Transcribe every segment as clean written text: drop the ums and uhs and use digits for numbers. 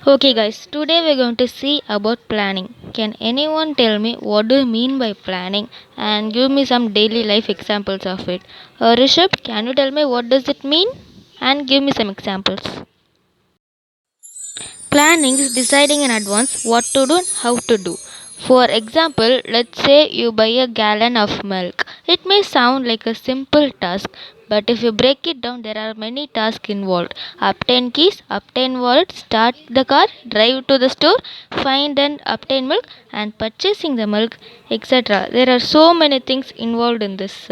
Okay, guys, today we're going to see about planning. Can anyone tell me what do you mean by planning and give me some daily life examples of it? Rishabh, can you tell me what does it mean and give me some examples? Planning is deciding in advance what to do and how to do. For example, let's say you buy a gallon of milk. It may sound like a simple task, but if you break it down, there are many tasks involved. Obtain keys, obtain wallet, start the car, drive to the store, find and obtain milk, and purchasing the milk, etc. There are so many things involved in this.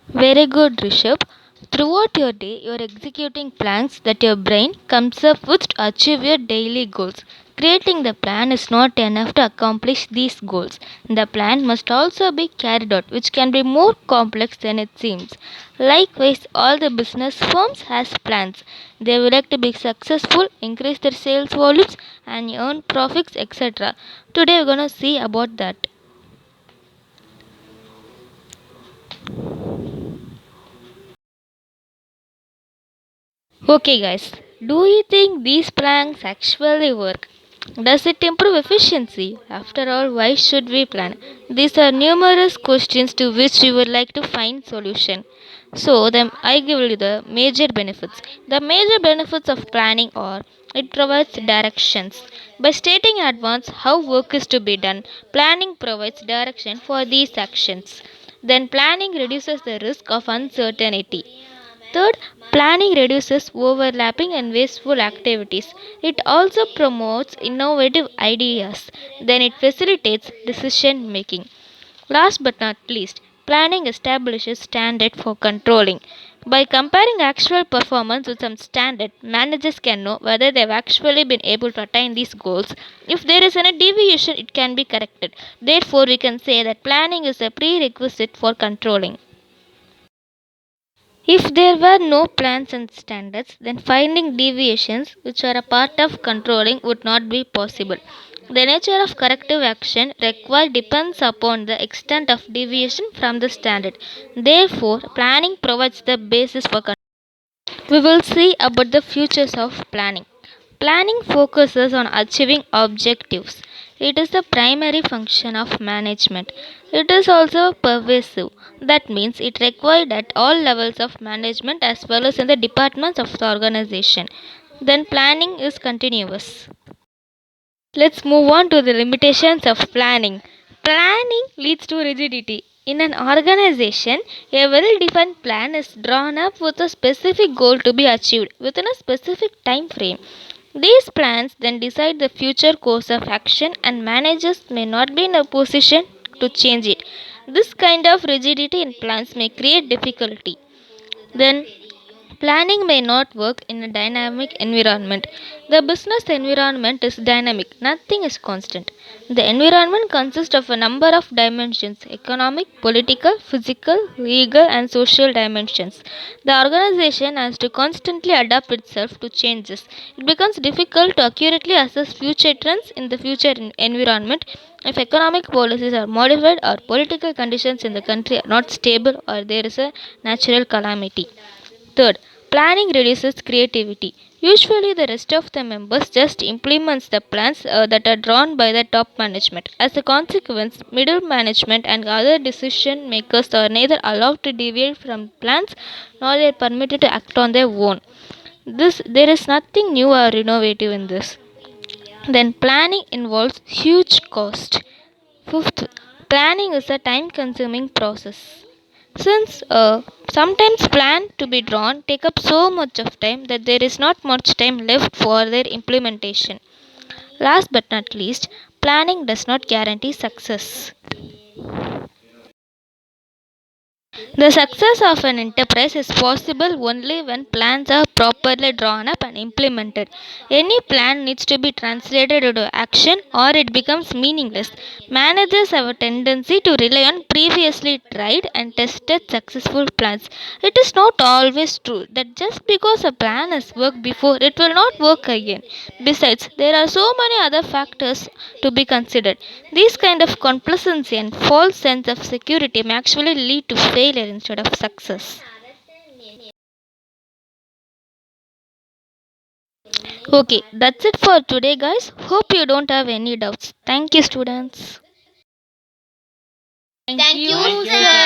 Very good, Rishabh. Throughout your day, you are executing plans that your brain comes up with to achieve your daily goals. Creating the plan is not enough to accomplish these goals. The plan must also be carried out, which can be more complex than it seems. Likewise, all the business firms has plans. They would like to be successful, increase their sales volumes, and earn profits, etc. Today, we're gonna see about that. Okay, guys, do you think these plans actually work? Does it improve efficiency? After all, why should we plan? These are numerous questions to which we would like to find solution. So, I give you the major benefits. The major benefits of planning are it provides directions. By stating in advance how work is to be done, planning provides direction for these actions. Then planning reduces the risk of uncertainty. Third, planning reduces overlapping and wasteful activities. It also promotes innovative ideas. Then it facilitates decision making. Last but not least, planning establishes standard for controlling. By comparing actual performance with some standard, managers can know whether they have actually been able to attain these goals. If there is any deviation, it can be corrected. Therefore, we can say that planning is a prerequisite for controlling. If there were no plans and standards, then finding deviations, which are a part of controlling, would not be possible. The nature of corrective action required depends upon the extent of deviation from the standard. Therefore, planning provides the basis for control. We will see about the futures of planning. Planning focuses on achieving objectives. It is the primary function of management. It is also pervasive. That means it required at all levels of management as well as in the departments of the organization. Then planning is continuous. Let's move on to the limitations of planning. Planning leads to rigidity. In an organization, a well defined plan is drawn up with a specific goal to be achieved within a specific time frame. These plans then decide the future course of action, and managers may not be in a position to change it. This kind of rigidity in plans may create difficulty. Then planning may not work in a dynamic environment. The business environment is dynamic, nothing is constant. The environment consists of a number of dimensions economic, political, physical, legal, and social dimensions. The organization has to constantly adapt itself to changes. It becomes difficult to accurately assess future trends in the future environment if economic policies are modified or political conditions in the country are not stable or there is a natural calamity. Third, planning reduces creativity. Usually, the rest of the members just implements the plans that are drawn by the top management. As a consequence, middle management and other decision makers are neither allowed to deviate from plans nor they are permitted to act on their own. There is nothing new or innovative in this. Then planning involves huge cost. Fifth, planning is a time consuming process. Since sometimes plan to be drawn take up so much of time that there is not much time left for their implementation. Last but not least, planning does not guarantee success. The success of an enterprise is possible only when plans are properly drawn up and implemented. Any plan needs to be translated into action or it becomes meaningless. Managers have a tendency to rely on previously tried and tested successful plans. It is not always true that just because a plan has worked before, it will not work again. Besides, there are so many other factors to be considered. These kind of complacency and false sense of security may actually lead to failure instead of success. Okay, that's it for today, guys. Hope you don't have any doubts. Thank you, students. Thank you, sir.